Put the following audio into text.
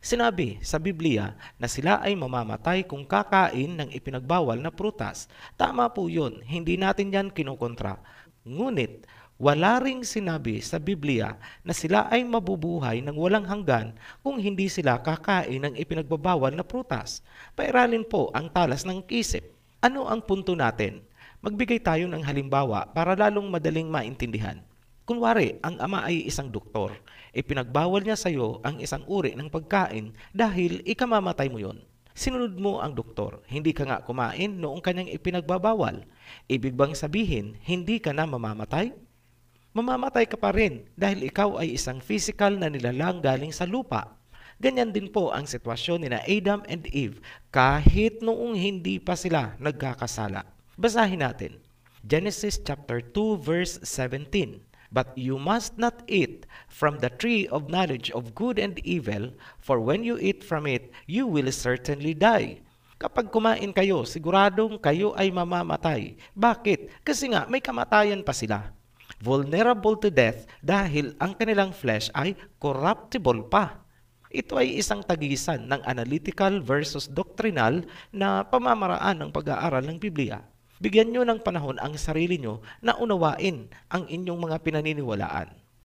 Sinabi sa Biblia na sila ay mamamatay kung kakain ng ipinagbawal na prutas. Tama po yun, hindi natin yan kinukontra. Ngunit, wala ring sinabi sa Biblia na sila ay mabubuhay ng walang hanggan kung hindi sila kakain ng ipinagbabawal na prutas. Pairalin po ang talas ng isip. Ano ang punto natin? Magbigay tayo ng halimbawa para lalong madaling maintindihan. Kunwari, ang ama ay isang doktor. Ipinagbawal niya sa iyo ang isang uri ng pagkain dahil ikamamatay mo yon. Sinunod mo ang doktor, hindi ka nga kumain noong kanyang ipinagbabawal. Ibig bang sabihin, hindi ka na mamamatay? Mamamatay ka pa rin dahil ikaw ay isang physical na nilalang galing sa lupa. Ganyan din po ang sitwasyon ni Adam and Eve kahit noong hindi pa sila nagkakasala. Basahin natin. Genesis chapter 2 verse 17. But you must not eat from the tree of knowledge of good and evil, for when you eat from it, you will certainly die. Kapag kumain kayo, siguradong kayo ay mamamatay. Bakit? Kasi nga may kamatayan pa sila. Vulnerable to death dahil ang kanilang flesh ay corruptible pa. Ito ay isang tagisan ng analytical versus doctrinal na pamamaraan ng pag-aaral ng Biblia. Bigyan nyo ng panahon ang sarili nyo na unawain ang inyong mga pinaniniwalaan.